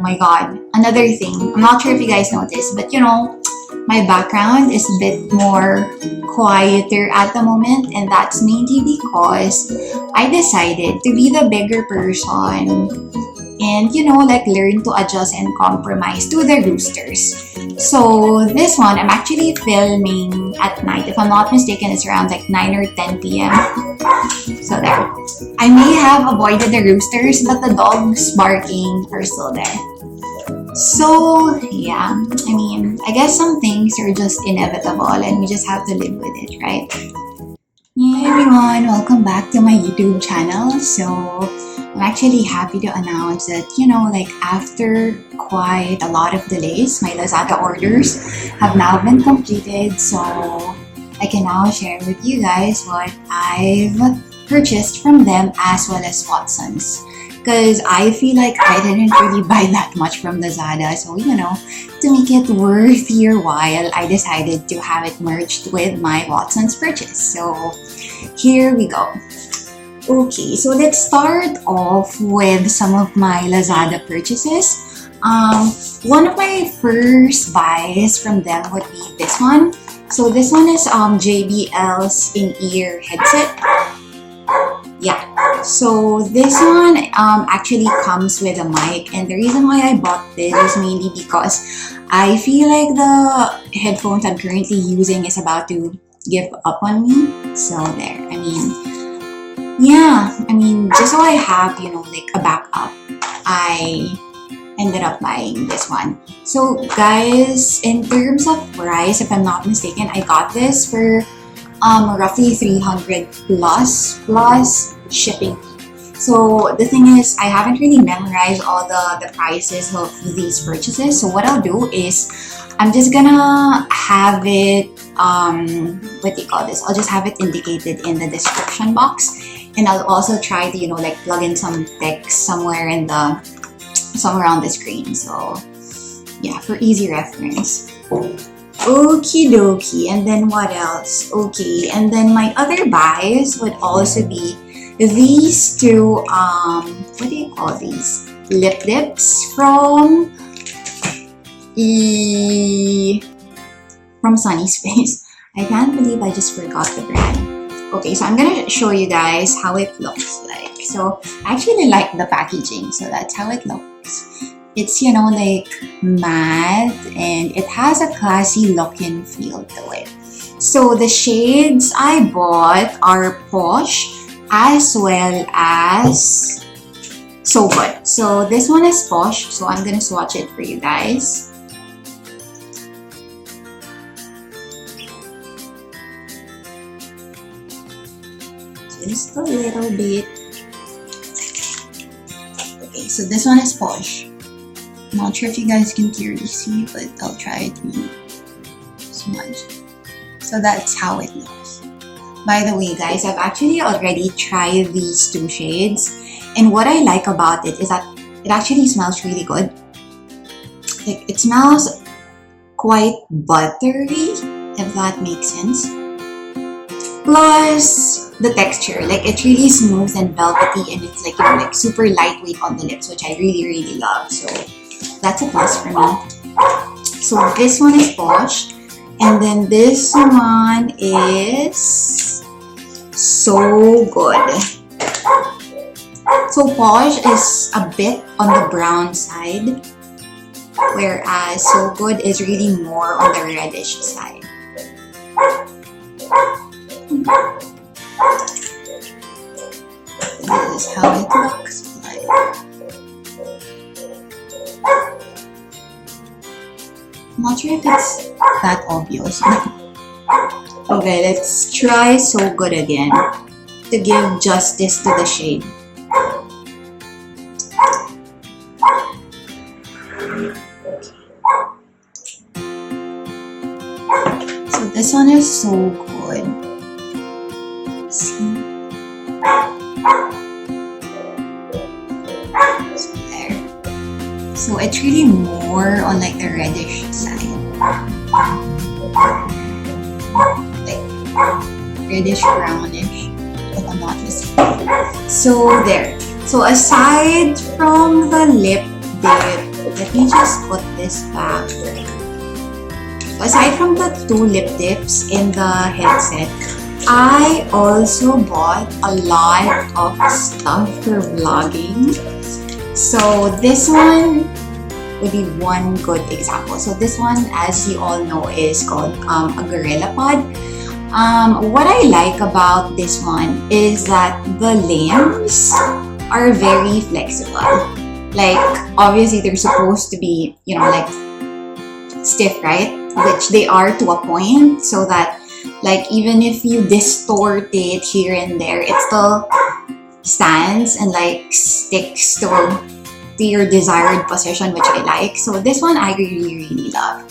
my god, another thing. I'm not sure if you guys noticed, but you know, my background is a bit more quieter at the moment, and that's mainly because I decided to be the bigger person and, you know, like learn to adjust and compromise to the roosters. So this one, I'm actually filming at night. If I'm not mistaken, it's around like 9 or 10 p.m. So there. I may have avoided the roosters, but the dogs barking are still there. So yeah, I mean, I guess some things are just inevitable and we just have to live with it, right? Hey everyone, welcome back to my YouTube channel. So I'm actually happy to announce that, you know, like after quite a lot of delays, my Lazada orders have now been completed. So I can now share with you guys what I've purchased from them as well as Watsons. Because I feel like I didn't really buy that much from Lazada. So, you know, to make it worth your while, I decided to have it merged with my Watsons purchase. So here we go. Okay, so let's start off with some of my Lazada purchases. One of my first buys from them would be this one. So this one is JBL's In-Ear headset. Yeah, so this one actually comes with a mic, and the reason why I bought this is mainly because I feel like the headphones I'm currently using is about to give up on me. So there, I mean, just so I have, you know, like a backup, I ended up buying this one. So guys, in terms of price, if I'm not mistaken, I got this for roughly 300 plus shipping. So the thing is, I haven't really memorized all the prices of these purchases. So what I'll do is, I'm just gonna have it, what do you call this? I'll just have it indicated in the description box. And I'll also try to, you know, like plug in some text somewhere on the screen. So yeah, for easy reference. Okie dokie, and then what else? Okay, and then my other buys would also be these two, what do you call these? Lip dips from Sunnies face. I can't believe I just forgot the brand. Okay, so I'm gonna show you guys how it looks like. So I actually like the packaging, so that's how it looks. It's, you know, like matte, and it has a classy look and feel to it. So the shades I bought are Posh as well as So Good. So this one is Posh, so I'm gonna swatch it for you guys. Just a little bit. Okay, so this one is Posh. Not sure if you guys can clearly see, but I'll try to smudge. So that's how it looks. By the way, guys, I've actually already tried these two shades, and what I like about it is that it actually smells really good. Like, it smells quite buttery, if that makes sense. Plus the texture, like it's really smooth and velvety, and it's like, you know, like super lightweight on the lips, which I really love. So that's a plus for me. So this one is Posh, and then this one is So Good. So Posh is a bit on the brown side, whereas So Good is really more on the reddish side. This is how it looks like. I'm not sure if it's that obvious. Okay, let's try So Good again to give justice to the shade. So this one is So Good. See? So there. So it's really more on like the reddish side. Like reddish brownish, if I'm not mistaken. So there. So aside from the lip dip let me just put this back. Aside from the 2 lip tips in the headset, I also bought a lot of stuff for vlogging. So this one would be one good example. So this one, as you all know, is called a Gorilla Pod. What I like about this one is that the limbs are very flexible. Like, obviously they're supposed to be, you know, like stiff, right? Which they are to a point, so that like even if you distort it here and there, it still stands and like sticks to your desired position, which I like. So this one I really love.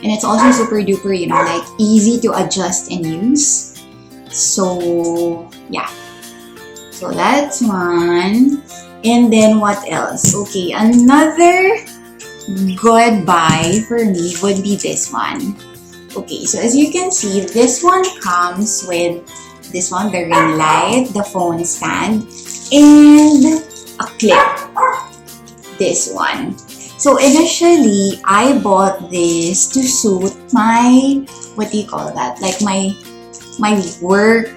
And it's also super duper, you know, like easy to adjust and use. So yeah. So that's one. And then what else? Okay, another good buy for me would be this one. Okay, so as you can see, this one comes with this one, the ring light, the phone stand, and a clip. This one. So initially, I bought this to suit my, what do you call that? Like my work,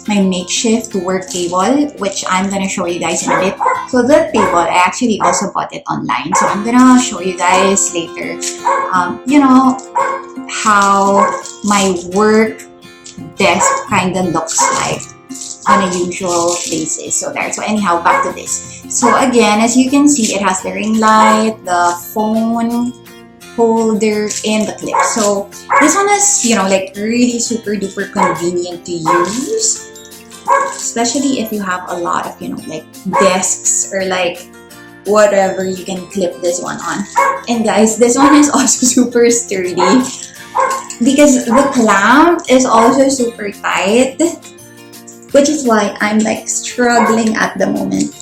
my makeshift work table, which I'm gonna show you guys in a bit. So the table, I actually also bought it online. So I'm gonna show you guys later, you know, how my work desk kind of looks like on a usual basis. So there. So anyhow, back to this. So again, as you can see, it has the ring light, the phone holder, and the clip. So this one is, you know, like really super duper convenient to use, especially if you have a lot of, you know, like desks or like whatever, you can clip this one on. And guys, this one is also super sturdy because the clamp is also super tight, which is why I'm like struggling at the moment.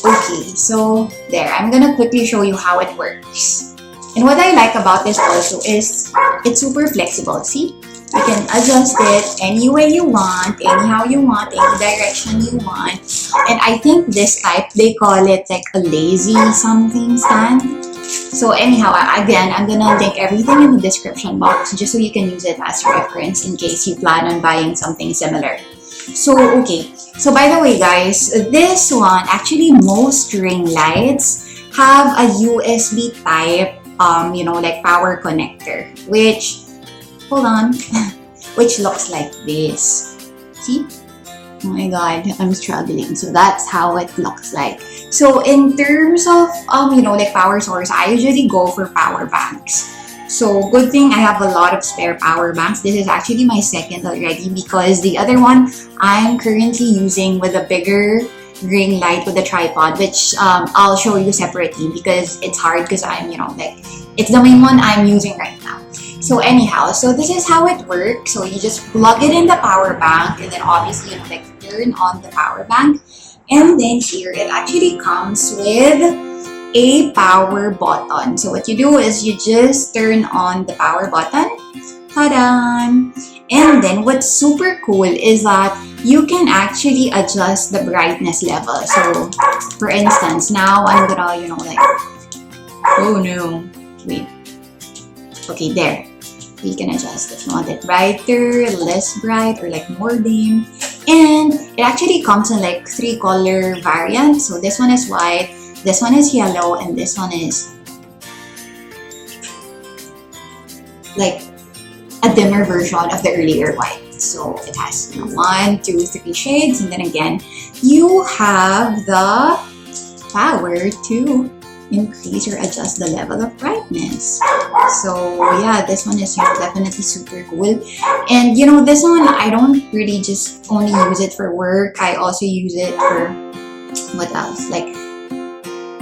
Okay, so there, I'm gonna quickly show you how it works. And what I like about this also is it's super flexible. See, you can adjust it any way you want, anyhow you want, any direction you want. And I think this type, they call it like a lazy something stand. So anyhow, again, I'm gonna link everything in the description box just so you can use it as reference in case you plan on buying something similar. So okay, so by the way guys, this one, actually most ring lights have a USB type you know, like power connector, which, hold on, which looks like this. See? Oh my god, I'm struggling. So that's how it looks like. So in terms of you know, like power source, I usually go for power banks. So good thing I have a lot of spare power banks. This is actually my second already because the other one I'm currently using with a bigger ring light with a tripod, which I'll show you separately because it's hard because I'm, you know, like it's the main one I'm using right now. So anyhow, so this is how it works. So you just plug it in the power bank and then obviously, you know, like turn on the power bank. And then here it actually comes with a power button. So what you do is you just turn on the power button. Ta-da! And then what's super cool is that you can actually adjust the brightness level. So for instance, now I'm gonna, you know, like, oh no, wait. Okay, there. You can adjust if you want it brighter, less bright, or like more dim. And it actually comes in like 3 color variants. So this one is white, this one is yellow, and this one is like a dimmer version of the earlier white. So it has, you know, 1, 2, 3 shades, and then again, you have the power to increase or adjust the level of brightness. So yeah, this one is, you know, definitely super cool. And you know, this one I don't really just only use it for work. I also use it for what else? Like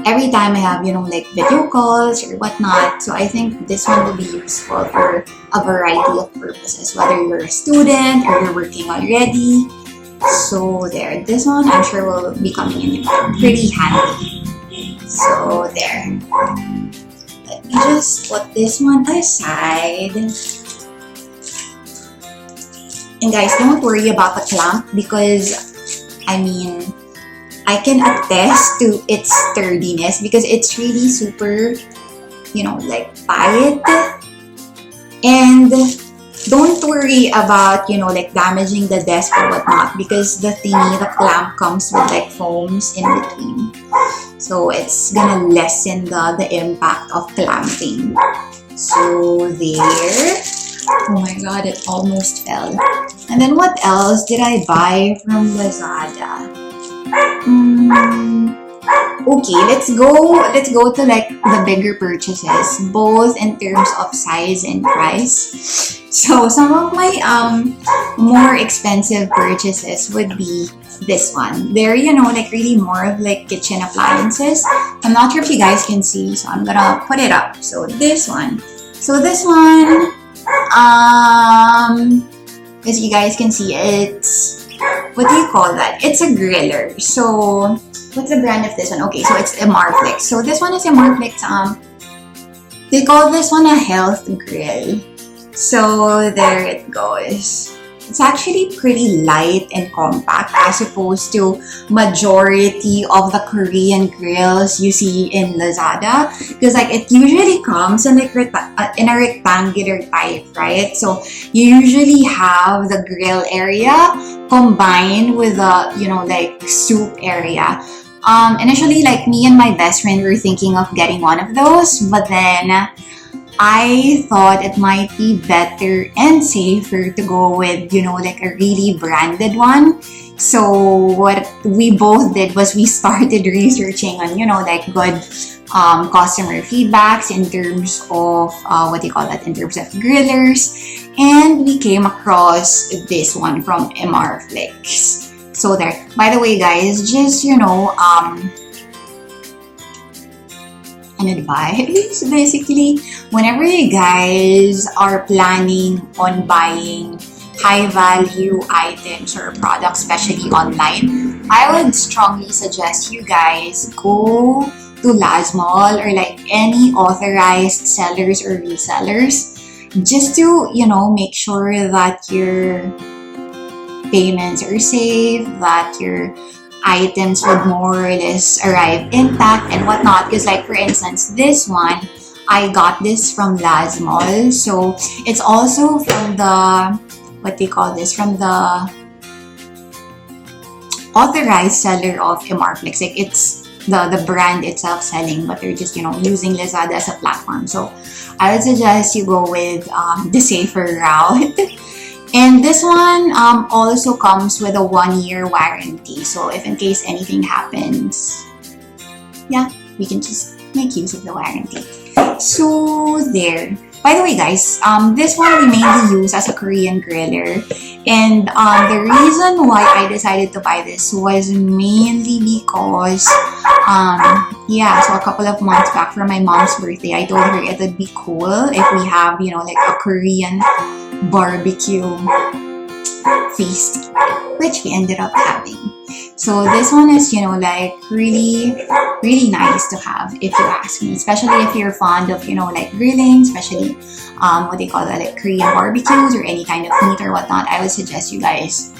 every time I have, you know, like video calls or whatnot. So I think this one will be useful for a variety of purposes, whether you're a student or you're working already. So there, this one I'm sure will be coming in pretty handy. So there. Let me just put this one aside. And guys, don't worry about the clamp because, I mean, I can attest to its sturdiness because it's really super, you know, like tight. And don't worry about, you know, like damaging the desk or whatnot because the thingy, the clamp comes with like foams in between. So it's gonna lessen the impact of clamping. So there. Oh my god, it almost fell. And then what else did I buy from Lazada? Okay, let's go to like the bigger purchases, both in terms of size and price. So some of my more expensive purchases would be this one. They're, you know, like really more of like kitchen appliances. I'm not sure if you guys can see, so I'm gonna put it up. So this one, as you guys can see, it's, what do you call that? It's a griller. So what's the brand of this one? Okay, so it's Imarflex. So this one is Imarflex. They call this one a health grill. So there it goes. It's actually pretty light and compact as opposed to majority of the Korean grills you see in Lazada, because like it usually comes in like in a rectangular type, right? So you usually have the grill area combined with the, you know, like soup area. Initially, like me and my best friend were thinking of getting one of those, but then I thought it might be better and safer to go with, you know, like a really branded one. So what we both did was we started researching on, you know, like good customer feedbacks in terms of, what do you call that, in terms of grillers. And we came across this one from Imarflex. So there. By the way, guys, just, you know, an advice, basically, whenever you guys are planning on buying high value items or products, especially online, I would strongly suggest you guys go to Lazmall or like any authorized sellers or resellers, just to, you know, make sure that your payments are safe, that your items would more or less arrive intact and whatnot. Because like for instance, this one, I got this from Lazmall. So it's also from the, what they call this, from the authorized seller of Imarflex. Like it's the brand itself selling, but they're just, you know, using Lazada as a platform. So I would suggest you go with the safer route. And this one also comes with a 1-year warranty. So if in case anything happens, yeah, we can just make use of the warranty. So there. By the way, guys, this one we mainly use as a Korean griller. And the reason why I decided to buy this was mainly because, yeah, so a couple of months back for my mom's birthday, I told her it would be cool if we have, you know, like a Korean barbecue feast, which we ended up having. So this one is, you know, like really nice to have, if you ask me, especially if you're fond of, you know, like grilling, especially what they call that, like Korean barbecues or any kind of meat or whatnot. I would suggest you guys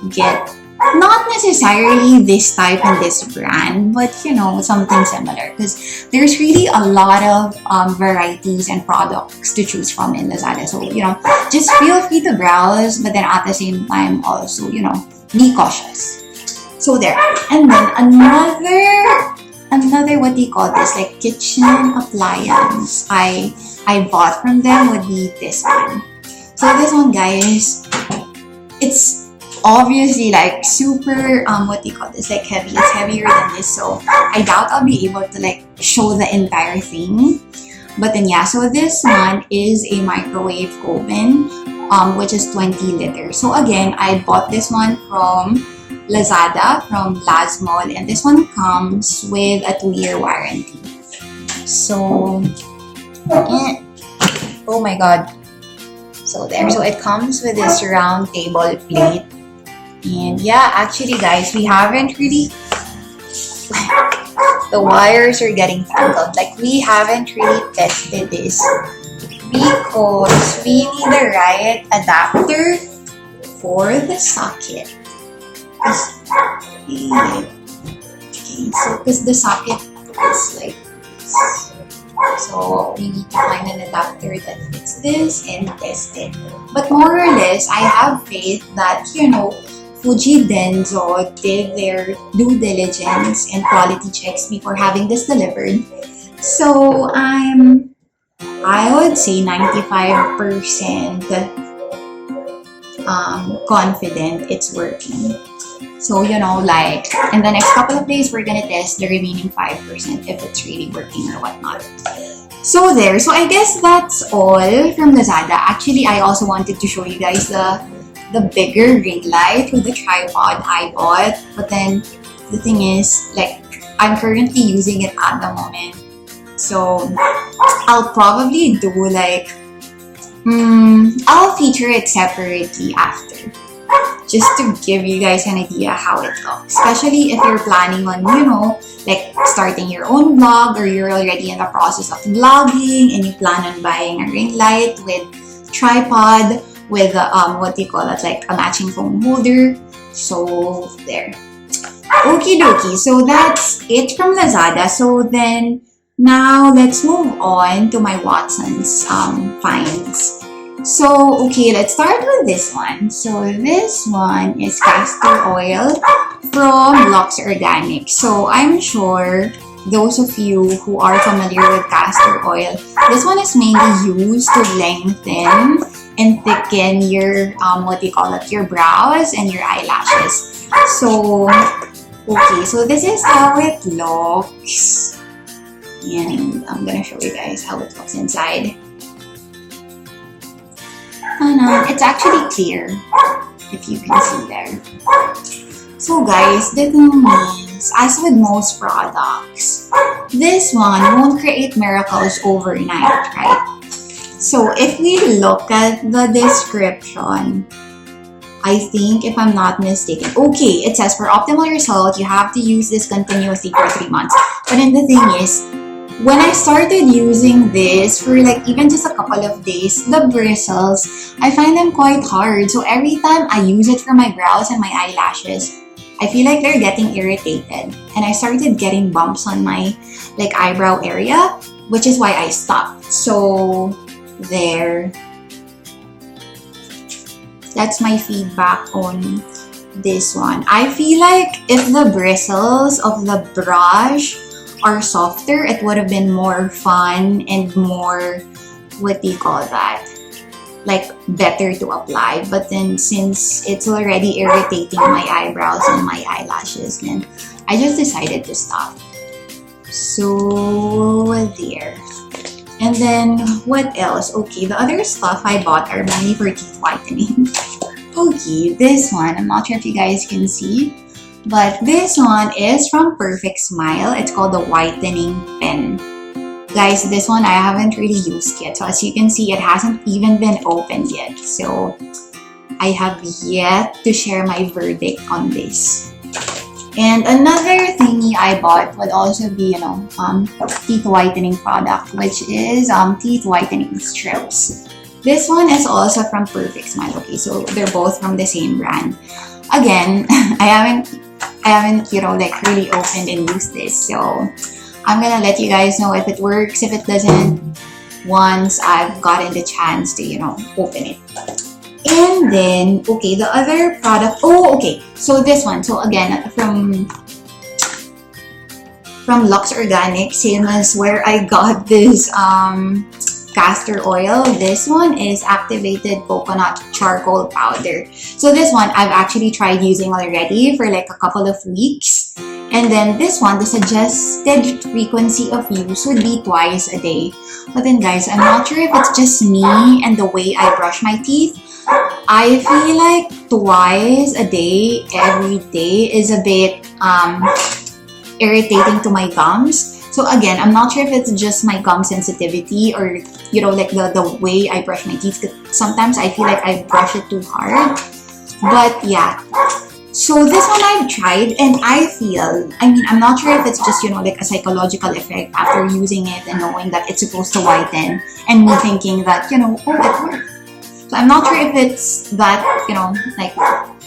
get not necessarily this type and this brand, but you know, something similar, because there's really a lot of varieties and products to choose from in Lazada. So, you know, just feel free to browse, but then at the same time also, you know, be cautious. So there. And then another what do you call this, like kitchen appliance I bought from them would be this one. So this one, guys, it's obviously like super what do you call this, like heavy. It's heavier than this, so I doubt I'll be able to like show the entire thing. But then yeah, so this one is a microwave oven, which is 20 liters. So again, I bought this one from Lazada, from Lazmall, and this one comes with a 2-year warranty. So oh my god, so there. So it comes with this round table plate. And yeah, actually guys, we haven't really, the wires are getting tangled. Like we haven't really tested this because we need the right adapter for the socket. Okay, so because the socket is like this. So we need to find an adapter that fits this and test it. But more or less, I have faith that, you know, Fujidenzo did their due diligence and quality checks before having this delivered. So I would say 95% confident it's working. So, you know, like in the next couple of days, we're gonna test the remaining 5% if it's really working or whatnot. So there. So I guess that's all from Lazada. Actually, I also wanted to show you guys the bigger ring light with the tripod I bought. But then the thing is, like, I'm currently using it at the moment. So I'll probably do like, I'll feature it separately after. Just to give you guys an idea how it looks. Especially if you're planning on, you know, like starting your own vlog or you're already in the process of vlogging and you plan on buying a ring light with tripod with what do you call it, like a matching phone holder. So there. Okie dokie. So that's it from Lazada. So then now let's move on to my Watsons finds. So, okay, let's start with this one. So, this one is castor oil from Luxe Organix. So, I'm sure those of you who are familiar with castor oil, this one is mainly used to lengthen and thicken your, what do you call it, your brows and your eyelashes. So, okay, so this is how it looks. And I'm gonna show you guys how it looks inside. It's actually clear, if you can see there. So guys, the thing is, as with most products, this one won't create miracles overnight, right? So if we look at the description, I think, if I'm not mistaken, okay, it says for optimal result, you have to use this continuously for 3 months. But then the thing is, when I started using this for like even just a couple of days, the bristles, I find them quite hard. So every time I use it for my brows and my eyelashes, I feel like they're getting irritated. And I started getting bumps on my like eyebrow area, which is why I stopped. So there. That's my feedback on this one. I feel like if the bristles of the brush are softer, it would have been more fun and more, what do you call that, like better to apply. But then since it's already irritating my eyebrows and my eyelashes, then I just decided to stop. So there. And then what else? Okay, the other stuff I bought are mainly for teeth whitening. Okay, this one, I'm not sure if you guys can see, but this one is from Perfect Smile. It's called the Whitening Pen. Guys, this one I haven't really used yet. So as you can see, it hasn't even been opened yet. So I have yet to share my verdict on this. And another thingy I bought would also be, you know, teeth whitening product, which is teeth whitening strips. This one is also from Perfect Smile. Okay, so they're both from the same brand. Again, I haven't, you know, like really opened and used this. So I'm gonna let you guys know if it works, if it doesn't, once I've gotten the chance to, you know, open it. And then, okay, the other product, oh, okay, so this one, so again, from Luxe Organix, same as where I got this castor oil. This one is activated coconut charcoal powder. So this one I've actually tried using already for like a couple of weeks. And then this one, the suggested frequency of use would be twice a day. But then guys, I'm not sure if it's just me and the way I brush my teeth. I feel like twice a day, every day is a bit irritating to my gums. So again, I'm not sure if it's just my gum sensitivity or, you know, like the way I brush my teeth. Sometimes I feel like I brush it too hard. But yeah. So this one I've tried and I feel, I mean, I'm not sure if it's just, you know, like a psychological effect after using it and knowing that it's supposed to whiten and me thinking that, you know, oh, it worked. So I'm not sure if it's that, you know, like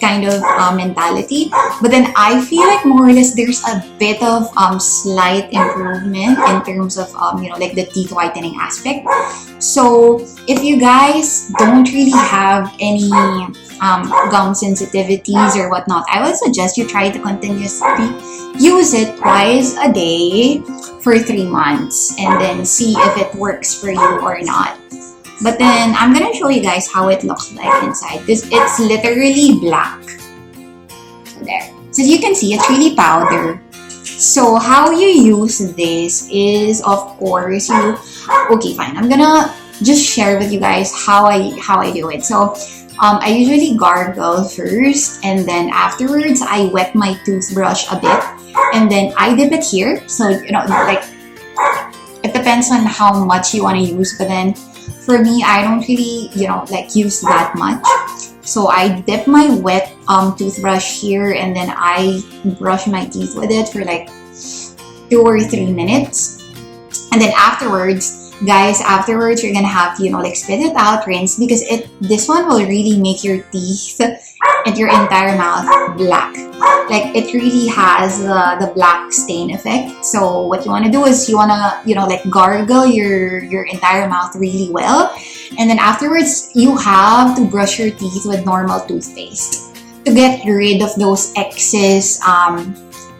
kind of mentality. But then I feel like more or less there's a bit of slight improvement in terms of you know, like the teeth whitening aspect. So if you guys don't really have any gum sensitivities or whatnot, I would suggest you try to continuously use it twice a day for 3 months and then see if it works for you or not. But then I'm gonna show you guys how it looks like inside, because it's literally black. So there. So you can see it's really powder. So how you use this is, of course, you, okay, fine. I'm gonna just share with you guys how I do it. So I usually gargle first, and then afterwards I wet my toothbrush a bit, and then I dip it here. So, you know, like, it depends on how much you want to use, but then for me, I don't really, you know, like use that much. So I dip my wet toothbrush here, and then I brush my teeth with it for like 2 or 3 minutes. And then afterwards, guys, afterwards you're gonna have, you know, like spit it out, rinse, because this one will really make your teeth and your entire mouth black. Like, it really has the black stain effect. So what you want to do is you want to, you know, like gargle your entire mouth really well, and then afterwards you have to brush your teeth with normal toothpaste to get rid of those excess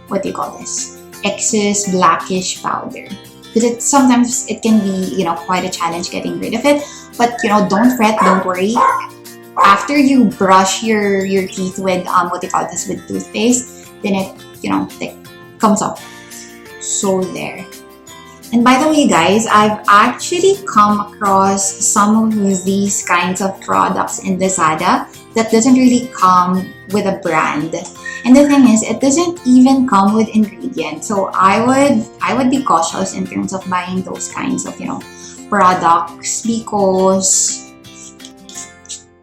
what do you call this, excess blackish powder, because sometimes it can be, you know, quite a challenge getting rid of it. But, you know, don't fret, don't worry. After you brush your teeth with what you call this, with toothpaste, then it, you know, like comes off. So there. And by the way, guys, I've actually come across some of these kinds of products in Lazada that doesn't really come with a brand. And the thing is, it doesn't even come with ingredients. So I would be cautious in terms of buying those kinds of, you know, products, because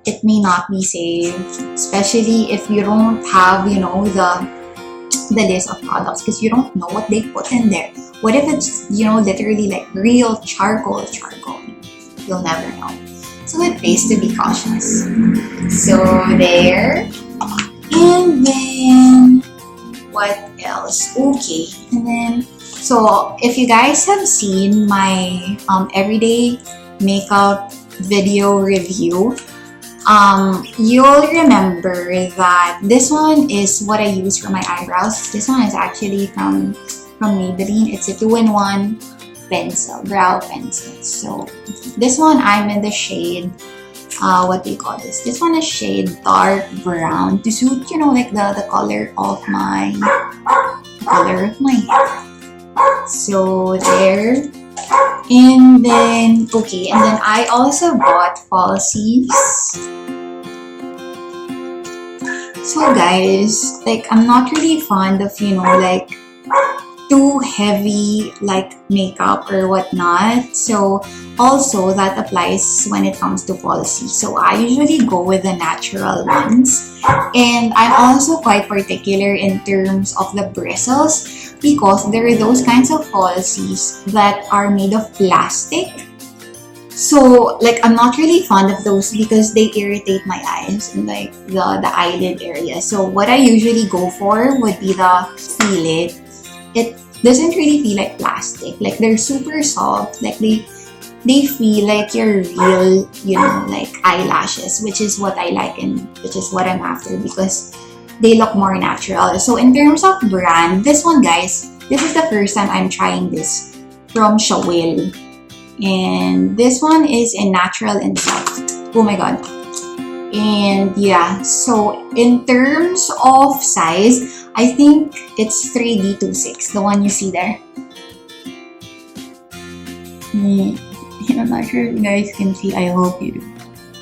it may not be safe, especially if you don't have, you know, the list of products, because you don't know what they put in there. What if it's, you know, literally like real charcoal? You'll never know. So it pays to be cautious. So there. And then what else? Okay. And then, so if you guys have seen my everyday makeup video review, you'll remember that this one is what I use for my eyebrows. This one is actually from Maybelline. It's a 2-in-1 pencil, brow pencil. So this one, I'm in the shade, what do you call this? This one is shade dark brown to suit, you know, like the color of my hair. So there. And then, okay, and then I also bought falsies. So guys, like, I'm not really fond of, you know, like too heavy like makeup or whatnot. So also that applies when it comes to falsies. So I usually go with the natural ones. And I'm also quite particular in terms of the bristles, because there are those kinds of falsies that are made of plastic. So, like, I'm not really fond of those because they irritate my eyes and like the eyelid area. So what I usually go for would be the feel it doesn't really feel like plastic. Like, they're super soft. Like, they feel like your real, you know, like eyelashes, which is what I like and which is what I'm after, because they look more natural. So in terms of brand, this one, guys, this is the first time I'm trying this, from Shawil. And this one is in natural and soft. Oh my god. And yeah, so in terms of size, I think it's 3D26, the one you see there. I'm not sure if you guys can see. I hope you do.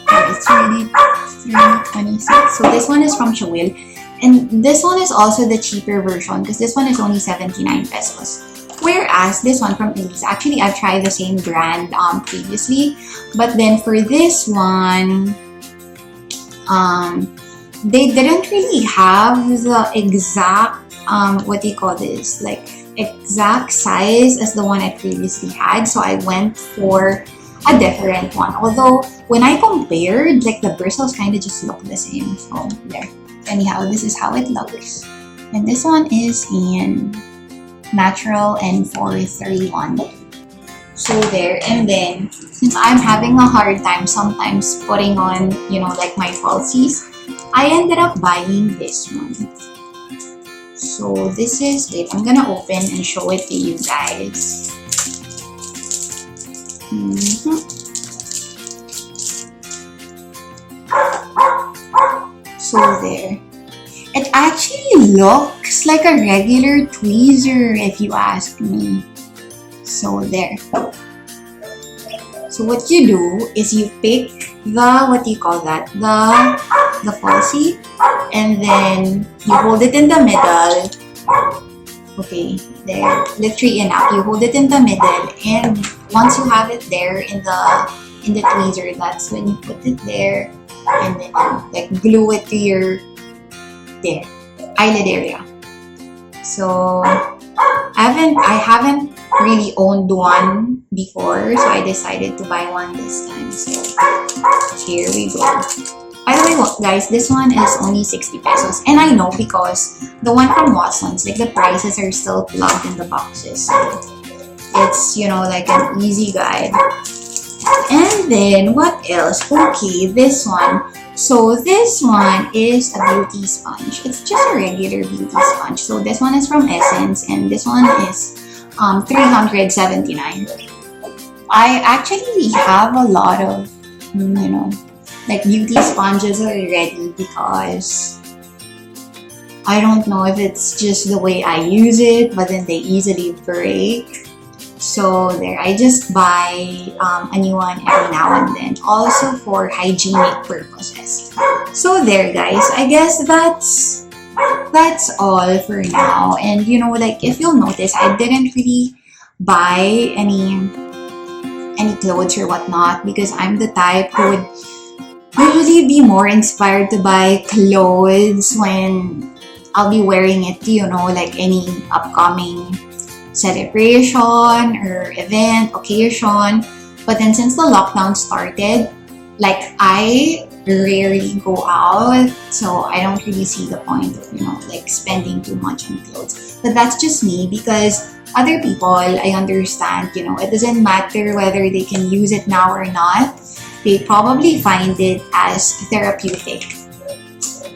It's 3D26. So this one is from Shawil. And this one is also the cheaper version, because this one is only 79 pesos. Whereas this one from Elise, actually I've tried the same brand previously, but then for this one, they didn't really have the exact what do you call this, like exact size as the one I previously had. So I went for a different one. Although when I compared, like the bristles kind of just look the same. So there. anyhow, this is how it looks. And this one is in natural and 431. So there, and then since I'm having a hard time sometimes putting on, you know, like my falsies, I ended up buying this one. So this is, wait, I'm gonna open and show it to you guys. So there. It actually looks like a regular tweezer if you ask me. So there. So what you do is you pick the, what do you call that? The falsie, and then you hold it in the middle. Okay, there, literally enough. You hold it in the middle, and once you have it there in the tweezer, that's when you put it there, and then you like glue it to your there eyelid area. So I haven't really owned one before, so I decided to buy one this time. So here we go. By the way, guys, this one is only 60 pesos. And I know because the one from Watsons, like the prices are still plugged in the boxes. So it's, you know, like an easy guide. And then what else? Okay, this one. So this one is a beauty sponge. It's just a regular beauty sponge. So this one is from Essence, and this one is 379. I actually have a lot of, you know, like beauty sponges already because I don't know if it's just the way I use it, but then they easily break. So there, I just buy a new one every now and then, also for hygienic purposes. So there, guys, I guess that's all for now. And you know, like if you'll notice, I didn't really buy any clothes or whatnot because I'm the type who would usually be more inspired to buy clothes when I'll be wearing it to, you know, like any upcoming celebration or event, occasion. But then since the lockdown started, like I rarely go out, so I don't really see the point of, you know, like spending too much on clothes. But that's just me because other people, I understand, you know, it doesn't matter whether they can use it now or not. They probably find it as therapeutic.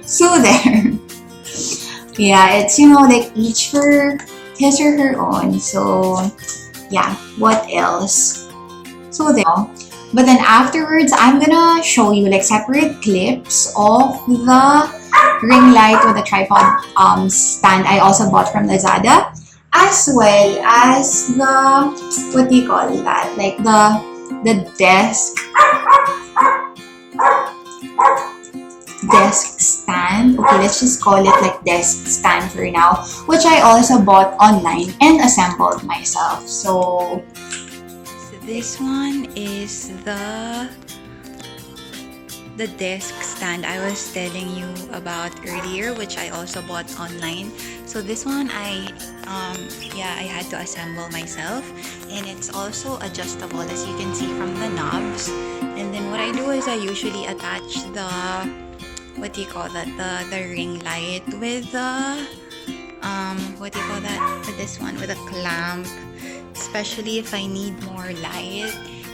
So there. Yeah, it's, you know, like each for his or her own. So yeah, what else? So there. But then afterwards, I'm gonna show you like separate clips of the ring light with a tripod stand I also bought from Lazada, as well as the, what do you call that? Like the desk stand. Okay, let's just call it like desk stand for now, which I also bought online and assembled myself. So this one is the desk stand I was telling you about earlier, which I also bought online. So this one I had to assemble myself, and it's also adjustable, as you can see from the knobs. And then what I do is I usually attach the, what do you call that, the ring light with the what do you call that, with this one, with a clamp, especially if I need more light.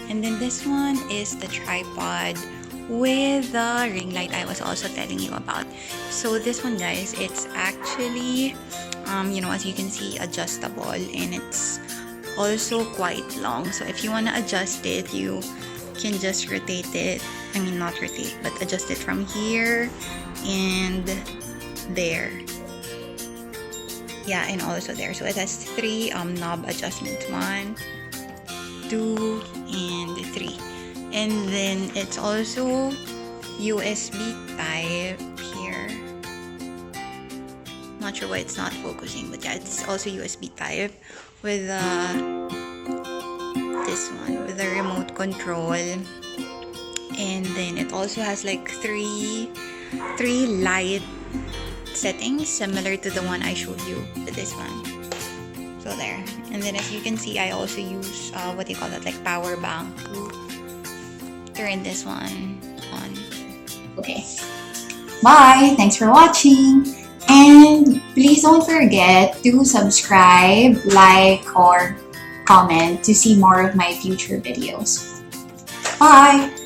And then this one is the tripod with the ring light I was also telling you about. So this one, guys, it's actually you know, as you can see, adjustable, and it's also quite long. So if you want to adjust it, you can just rotate it, I mean not rotate, but adjust it from here and there. Yeah, and also there. So it has 3 knob adjustments, 1, 2, and 3. And then it's also USB type here. Not sure why it's not focusing, but yeah, it's also USB type with this one with the remote control. And then it also has like three light settings similar to the one I showed you with this one. So there. And then as you can see, I also use what do you call that, like power bank to turn this one on. Okay. Bye! Thanks for watching! And please don't forget to subscribe, like, or comment to see more of my future videos. Bye!